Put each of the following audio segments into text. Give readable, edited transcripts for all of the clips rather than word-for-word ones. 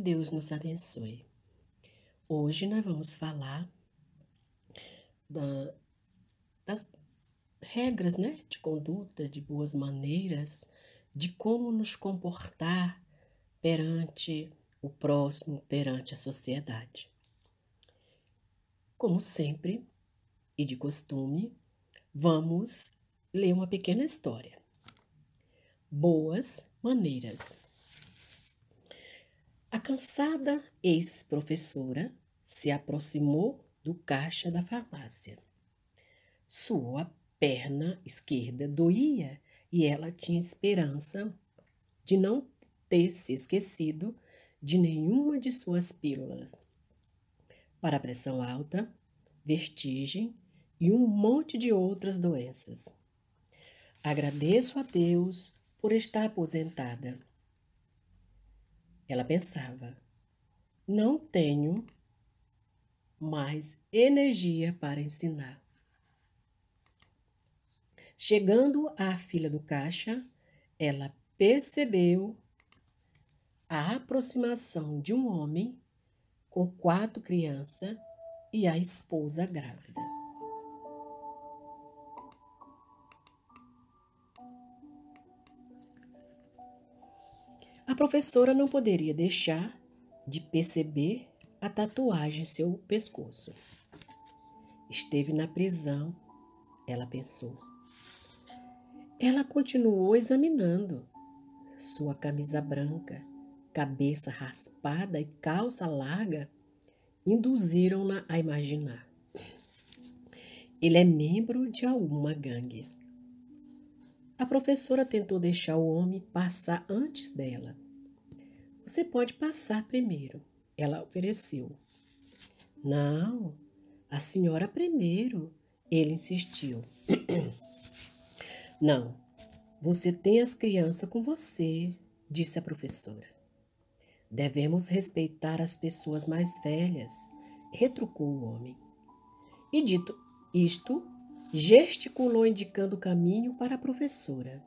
Deus nos abençoe. Hoje nós vamos falar das regras, né, de conduta, de boas maneiras, de como nos comportar perante o próximo, perante a sociedade. Como sempre e de costume, vamos ler uma pequena história. Boas maneiras. A cansada ex-professora se aproximou do caixa da farmácia. Sua perna esquerda doía e ela tinha esperança de não ter se esquecido de nenhuma de suas pílulas para pressão alta, vertigem e um monte de outras doenças. Agradeço a Deus por estar aposentada. Ela pensava, não tenho mais energia para ensinar. Chegando à fila do caixa, ela percebeu a aproximação de um homem com 4 crianças e a esposa grávida. A professora não poderia deixar de perceber a tatuagem em seu pescoço. Esteve na prisão, ela pensou. Ela continuou examinando sua camisa branca, cabeça raspada e calça larga induziram-na a imaginar. Ele é membro de alguma gangue. A professora tentou deixar o homem passar antes dela. Você pode passar primeiro, ela ofereceu. Não, a senhora primeiro, ele insistiu. Não, você tem as crianças com você, disse a professora. Devemos respeitar as pessoas mais velhas, retrucou o homem. E dito isto, gesticulou indicando o caminho para a professora.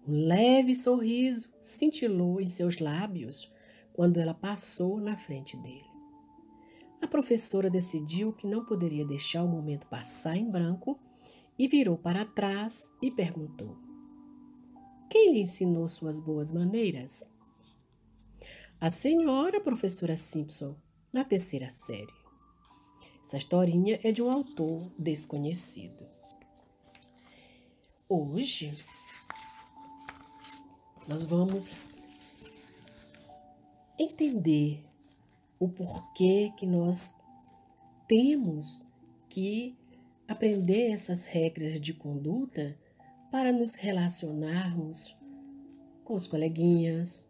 Um leve sorriso cintilou em seus lábios quando ela passou na frente dele. A professora decidiu que não poderia deixar o momento passar em branco e virou para trás e perguntou: quem lhe ensinou suas boas maneiras? A senhora professora Simpson, na 3ª série. Essa historinha é de um autor desconhecido. Hoje, nós vamos entender o porquê que nós temos que aprender essas regras de conduta para nos relacionarmos com os coleguinhas,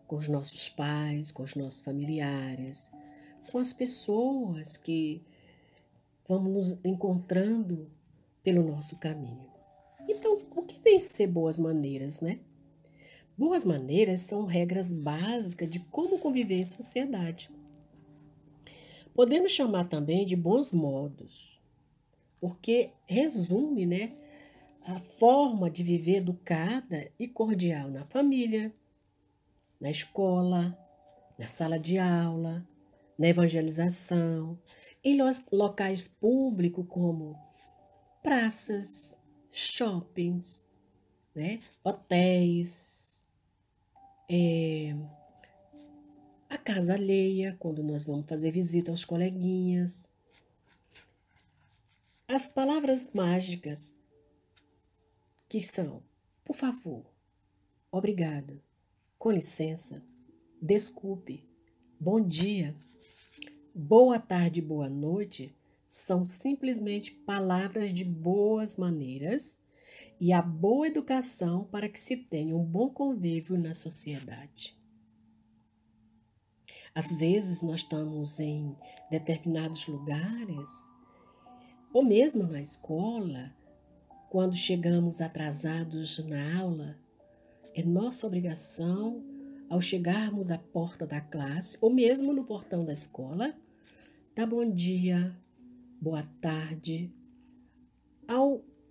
com os nossos pais, com os nossos familiares, com as pessoas que vamos nos encontrando pelo nosso caminho. Então, o que vem ser boas maneiras, né? Boas maneiras são regras básicas de como conviver em sociedade. Podemos chamar também de bons modos, porque resume, né, a forma de viver educada e cordial na família, na escola, na sala de aula, na evangelização, em locais públicos como praças, shoppings, né, hotéis, a casa alheia, quando nós vamos fazer visita aos coleguinhas. As palavras mágicas que são, por favor, obrigado, com licença, desculpe, bom dia, boa tarde, boa noite, são simplesmente palavras de boas maneiras e a boa educação para que se tenha um bom convívio na sociedade. Às vezes nós estamos em determinados lugares, ou mesmo na escola, quando chegamos atrasados na aula, é nossa obrigação, ao chegarmos à porta da classe, ou mesmo no portão da escola, dar bom dia, boa tarde,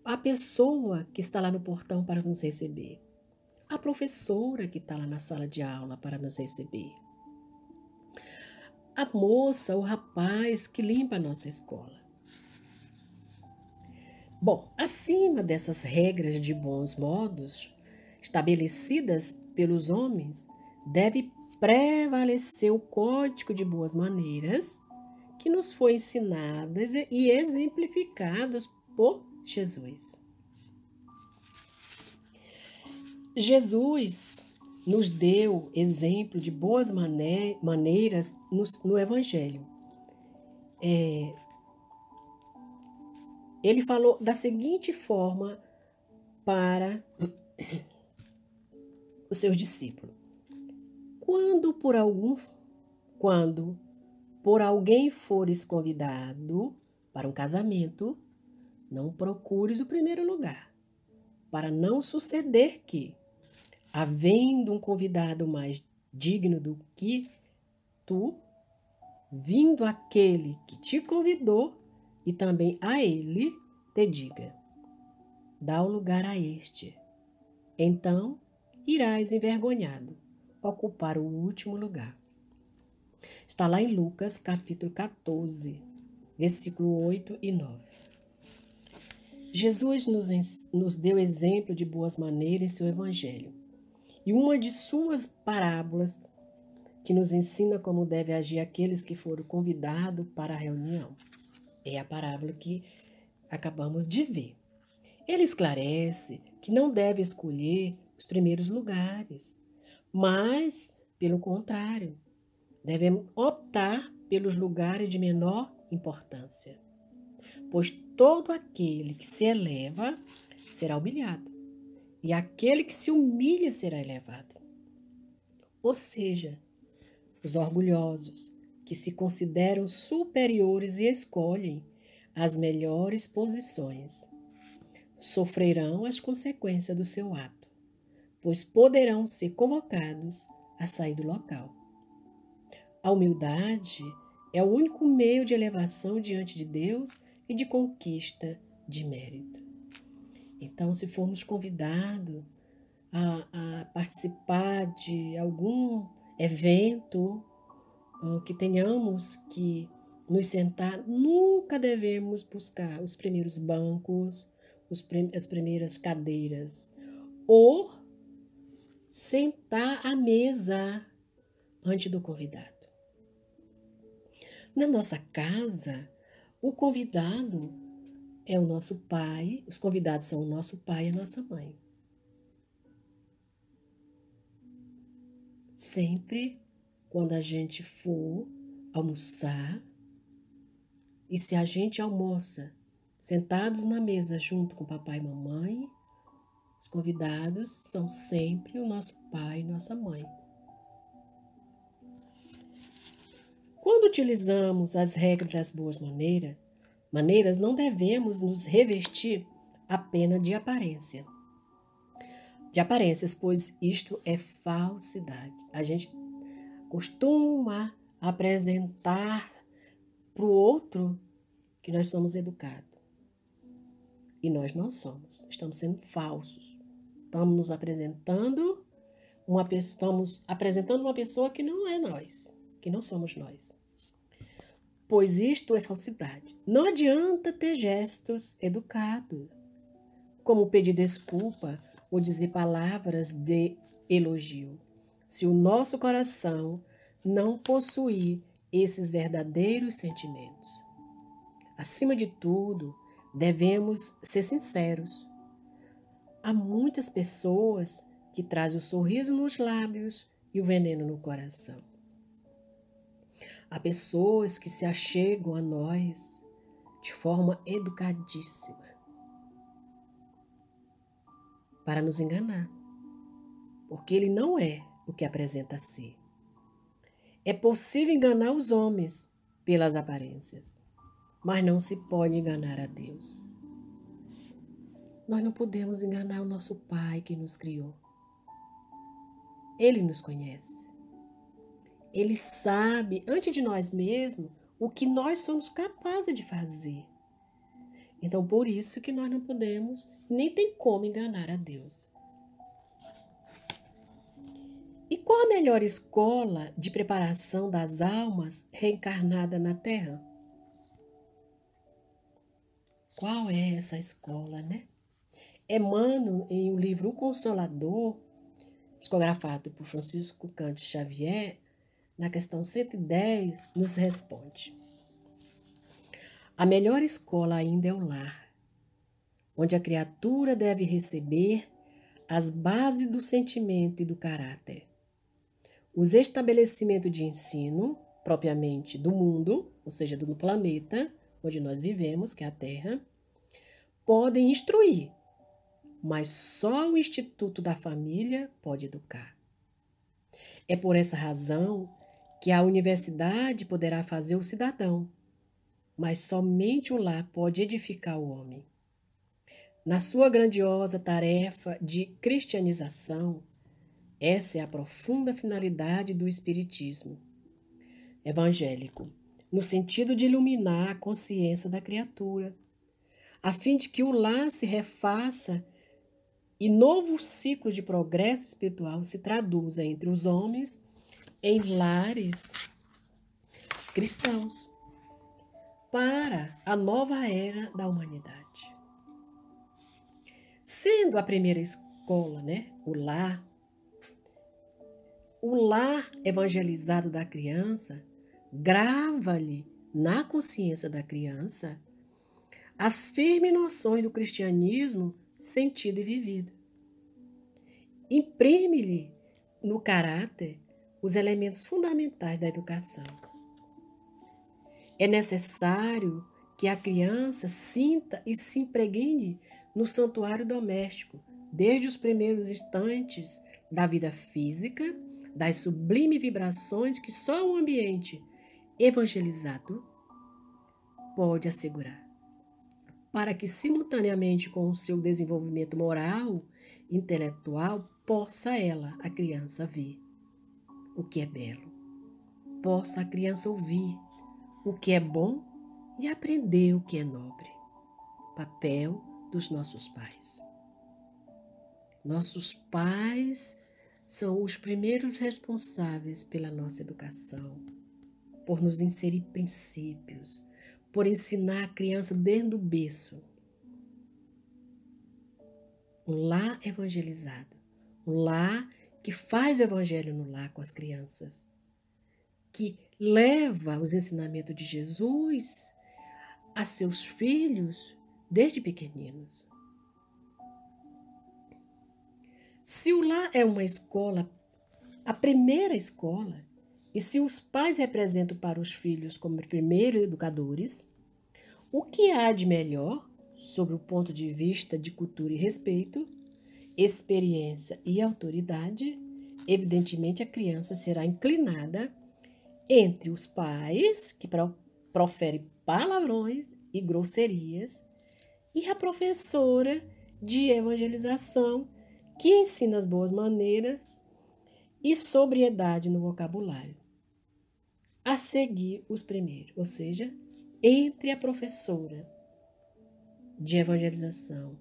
à pessoa que está lá no portão para nos receber, à professora que está lá na sala de aula para nos receber. a moça, o rapaz que limpa a nossa escola. Bom, acima dessas regras de bons modos, estabelecidas pelos homens, deve prevalecer o código de boas maneiras que nos foi ensinadas e exemplificadas por Jesus. Jesus nos deu exemplo de boas maneiras no Evangelho. Ele falou da seguinte forma para os seus discípulos: Quando por alguém fores convidado para um casamento, não procures o primeiro lugar, para não suceder que, havendo um convidado mais digno do que tu, vindo aquele que te convidou, e também a ele te diga: dá o lugar a este. Então irás envergonhado ocupar o último lugar. Está lá em Lucas, capítulo 14, versículo 8 e 9. Jesus nos deu exemplo de boas maneiras em seu evangelho. E uma de suas parábolas que nos ensina como deve agir aqueles que foram convidados para a reunião é a parábola que acabamos de ver. Ele esclarece que não deve escolher os primeiros lugares, mas, pelo contrário, devemos optar pelos lugares de menor importância, pois todo aquele que se eleva será humilhado, e aquele que se humilha será elevado. Ou seja, os orgulhosos, que se consideram superiores e escolhem as melhores posições, sofrerão as consequências do seu ato, pois poderão ser convocados a sair do local. A humildade é o único meio de elevação diante de Deus e de conquista de mérito. Então, se formos convidados a participar de algum evento, que tenhamos que nos sentar, nunca devemos buscar os primeiros bancos, as primeiras cadeiras, ou sentar à mesa antes do convidado. Na nossa casa, o convidado é o nosso pai, os convidados são o nosso pai e a nossa mãe. Sempre quando a gente for almoçar, e se a gente almoça sentados na mesa junto com papai e mamãe, os convidados são sempre o nosso pai e nossa mãe. Quando utilizamos as regras das boas maneiras, não devemos nos revestir apenas de aparências, pois isto é falsidade. A gente costuma apresentar para o outro que nós somos educados. E nós não somos. Estamos sendo falsos. Estamos nos apresentando uma pessoa que não é nós, que não somos nós. Pois isto é falsidade. Não adianta ter gestos educados, como pedir desculpa ou dizer palavras de elogio, se o nosso coração não possuir esses verdadeiros sentimentos. Acima de tudo, devemos ser sinceros. Há muitas pessoas que trazem o sorriso nos lábios e o veneno no coração. Há pessoas que se achegam a nós de forma educadíssima para nos enganar, porque ele não é o que apresenta ser. É possível enganar os homens pelas aparências, mas não se pode enganar a Deus. Nós não podemos enganar o nosso Pai que nos criou. Ele nos conhece. Ele sabe, antes de nós mesmos, o que nós somos capazes de fazer. Então, por isso que nós não podemos, nem tem como enganar a Deus. E qual Qual a melhor escola de preparação das almas reencarnadas na Terra? Qual é essa escola, né? Emmanuel, em o livro O Consolador, psicografado por Francisco Cândido Xavier, na questão 110, nos responde: a melhor escola ainda é o lar, onde a criatura deve receber as bases do sentimento e do caráter. Os estabelecimentos de ensino, propriamente do mundo, ou seja, do planeta onde nós vivemos, que é a Terra, podem instruir, mas só o Instituto da Família pode educar. É por essa razão que a universidade poderá fazer o cidadão, mas somente o lar pode edificar o homem. Na sua grandiosa tarefa de cristianização, essa é a profunda finalidade do Espiritismo evangélico, no sentido de iluminar a consciência da criatura, a fim de que o lar se refaça e novo ciclo de progresso espiritual se traduza entre os homens em lares cristãos para a nova era da humanidade. Sendo a primeira escola, né, o lar evangelizado da criança grava-lhe na consciência da criança as firmes noções do cristianismo sentido e vivido. Imprime-lhe no caráter os elementos fundamentais da educação. É necessário que a criança sinta e se impregne no santuário doméstico, desde os primeiros instantes da vida física, das sublimes vibrações que só um ambiente evangelizado pode assegurar, para que simultaneamente com o seu desenvolvimento moral e intelectual possa ela, a criança, ver o que é belo, possa a criança ouvir o que é bom e aprender o que é nobre. Papel dos nossos pais. Nossos pais são os primeiros responsáveis pela nossa educação, por nos inserir princípios, por ensinar a criança desde o berço. Um lar evangelizado, um lar que faz o evangelho no lar com as crianças, que leva os ensinamentos de Jesus a seus filhos desde pequeninos. Se o lar é uma escola, a primeira escola, e se os pais representam para os filhos como primeiros educadores, o que há de melhor, sob o ponto de vista de cultura e respeito, experiência e autoridade? Evidentemente, a criança será inclinada entre os pais, que proferem palavrões e grosserias, e a professora de evangelização, que ensina as boas maneiras e sobriedade no vocabulário. A seguir os primeiros, ou seja, entre a professora de evangelização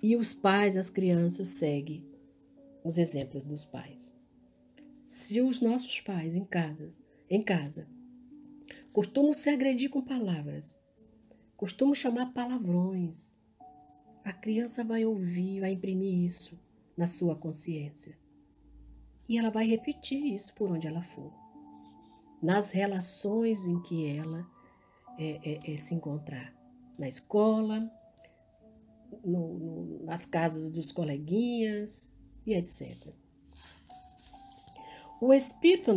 e os pais, as crianças seguem os exemplos dos pais. Se os nossos pais em casa, costumam se agredir com palavras, costumam chamar palavrões, a criança vai ouvir, vai imprimir isso na sua consciência. E ela vai repetir isso por onde ela for. Nas relações em que ela se encontrar. Na escola, nas casas dos coleguinhas e etc. O espírito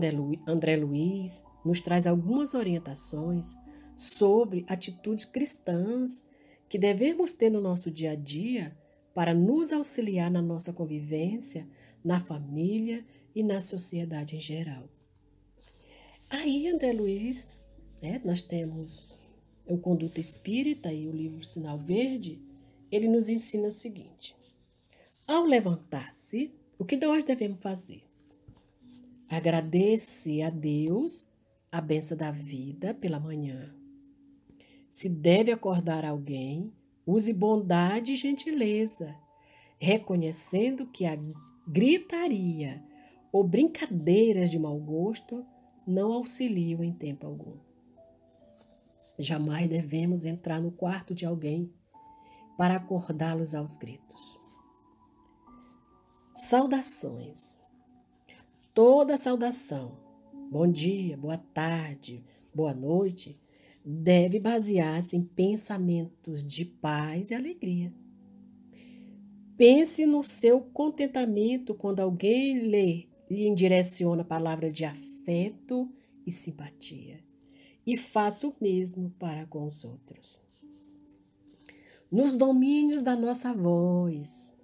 André Luiz nos traz algumas orientações sobre atitudes cristãs que devemos ter no nosso dia a dia para nos auxiliar na nossa convivência, na família e na sociedade em geral. Aí, André Luiz, nós temos o Conduta Espírita e o livro Sinal Verde, ele nos ensina o seguinte: ao levantar-se, o que nós devemos fazer? Agradecer a Deus a bênção da vida pela manhã. Se deve acordar alguém, use bondade e gentileza, reconhecendo que a gritaria ou brincadeiras de mau gosto não auxiliam em tempo algum. Jamais devemos entrar no quarto de alguém para acordá-los aos gritos. Saudações. Toda saudação, bom dia, boa tarde, boa noite, deve basear-se em pensamentos de paz e alegria. Pense no seu contentamento quando alguém lhe direciona palavras de afeto e simpatia. E faça o mesmo para com os outros. Nos domínios da nossa voz.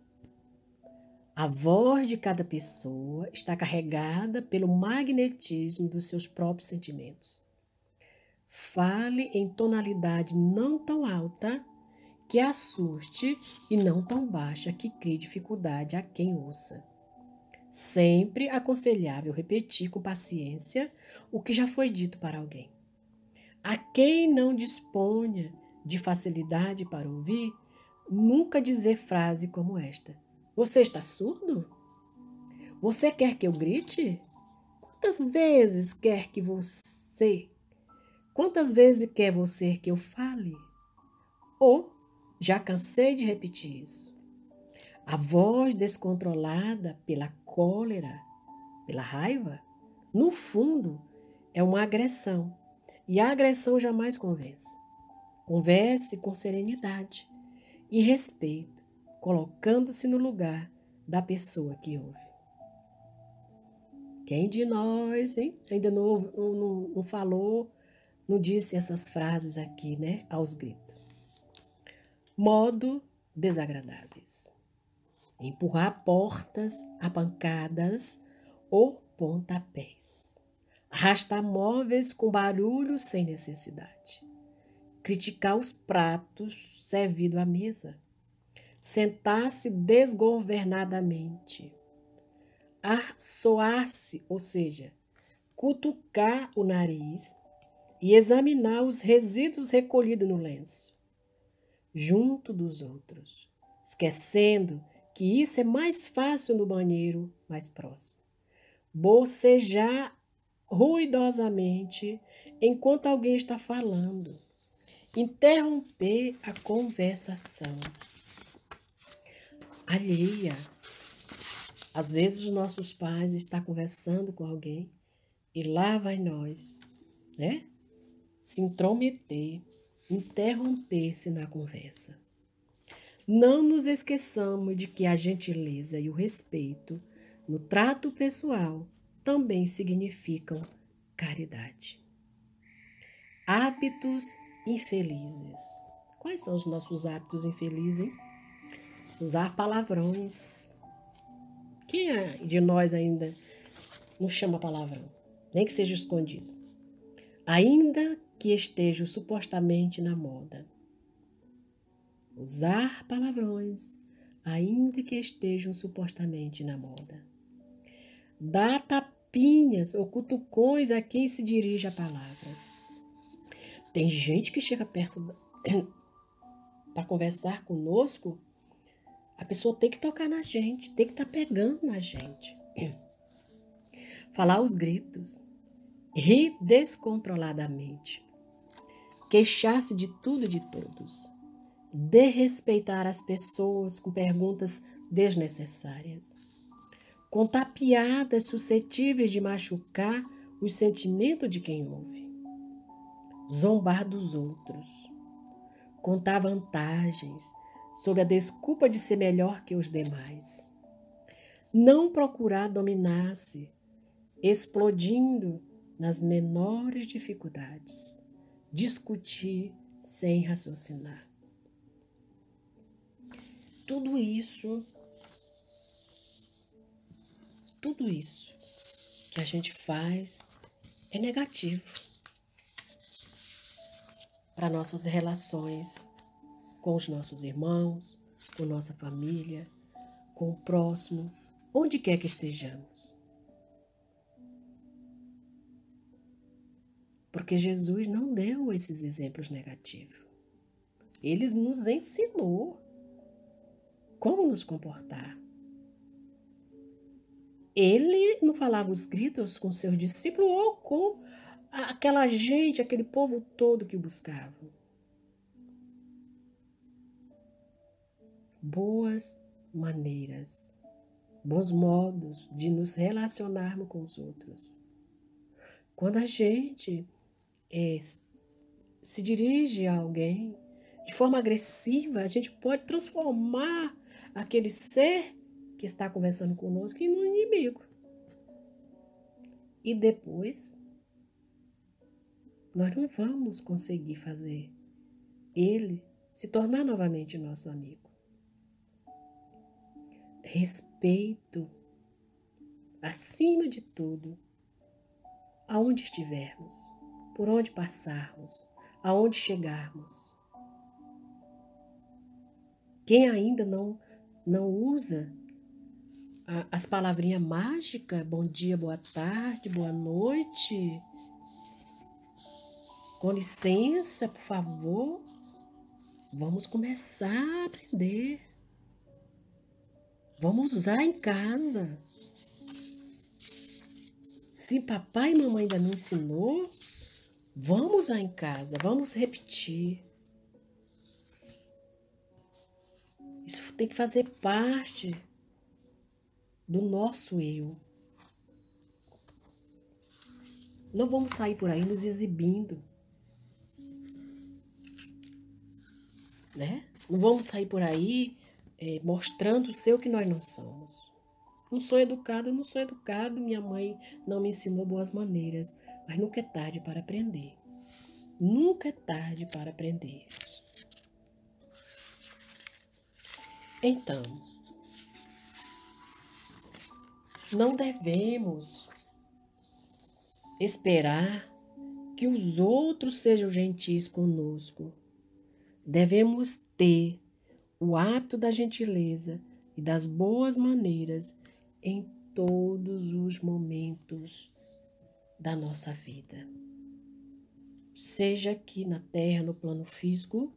A voz de cada pessoa está carregada pelo magnetismo dos seus próprios sentimentos. Fale em tonalidade não tão alta que assuste e não tão baixa que crie dificuldade a quem ouça. Sempre aconselhável repetir com paciência o que já foi dito para alguém. A quem não disponha de facilidade para ouvir, nunca dizer frase como esta: você está surdo? Você quer que eu grite? Quantas vezes quer você que eu fale? Ou já cansei de repetir isso. A voz descontrolada pela cólera, pela raiva, no fundo, é uma agressão. E a agressão jamais convence. Converse com serenidade e respeito, colocando-se no lugar da pessoa que ouve. Quem de nós, hein? Ainda não falou, não disse essas frases aqui, né? Aos gritos. Modo desagradáveis. Empurrar portas a pancadas ou pontapés. Arrastar móveis com barulho sem necessidade. Criticar os pratos servidos à mesa. Sentar-se desgovernadamente. Assoar-se, ou seja, cutucar o nariz e examinar os resíduos recolhidos no lenço, junto dos outros, esquecendo que isso é mais fácil no banheiro mais próximo. Bocejar ruidosamente enquanto alguém está falando. Interromper a conversação alheia. Às vezes os nossos pais estão conversando com alguém e lá vai nós, né? Se intrometer, interromper-se na conversa. Não nos esqueçamos de que a gentileza e o respeito no trato pessoal também significam caridade. Hábitos infelizes. Quais são os nossos hábitos infelizes, hein? Usar palavrões. Quem de nós ainda não chama palavrão? Nem que seja escondido. Ainda que esteja supostamente na moda. Usar palavrões, ainda que estejam supostamente na moda. Dar tapinhas ou cutucões a quem se dirige a palavra. Tem gente que chega perto para conversar conosco, a pessoa tem que tocar na gente, tem que estar pegando na gente. Falar aos gritos, rir descontroladamente, queixar-se de tudo e de todos, desrespeitar as pessoas com perguntas desnecessárias, contar piadas suscetíveis de machucar os sentimentos de quem ouve, zombar dos outros, contar vantagens sob a desculpa de ser melhor que os demais, não procurar dominar-se, explodindo nas menores dificuldades, discutir sem raciocinar. Tudo isso que a gente faz é negativo para nossas relações com os nossos irmãos, com nossa família, com o próximo, onde quer que estejamos. Porque Jesus não deu esses exemplos negativos. Ele nos ensinou como nos comportar. Ele não falava os gritos com seus discípulos ou com aquela gente, aquele povo todo que o buscava. Boas maneiras, bons modos de nos relacionarmos com os outros. Quando a gente se dirige a alguém de forma agressiva, a gente pode transformar aquele ser que está conversando conosco em um inimigo. E depois, nós não vamos conseguir fazer ele se tornar novamente nosso amigo. Respeito, acima de tudo, aonde estivermos, por onde passarmos, aonde chegarmos. Quem ainda não usa as palavrinhas mágicas, bom dia, boa tarde, boa noite, com licença, por favor, vamos começar a aprender. Vamos usar em casa. Se papai e mamãe ainda não ensinou, vamos usar em casa, vamos repetir. Isso tem que fazer parte do nosso eu. Não vamos sair por aí nos exibindo, né? Não vamos sair por aí mostrando o seu que nós não somos. Não sou educado, minha mãe não me ensinou boas maneiras, mas nunca é tarde para aprender. Nunca é tarde para aprender. Então, não devemos esperar que os outros sejam gentis conosco. Devemos ter o hábito da gentileza e das boas maneiras em todos os momentos da nossa vida. Seja aqui na Terra, no plano físico,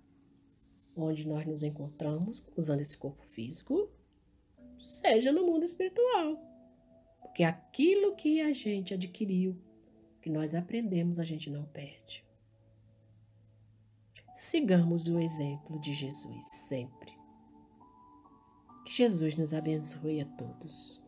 onde nós nos encontramos, usando esse corpo físico, seja no mundo espiritual. Porque aquilo que a gente adquiriu, que nós aprendemos, a gente não perde. Sigamos o exemplo de Jesus sempre. Que Jesus nos abençoe a todos.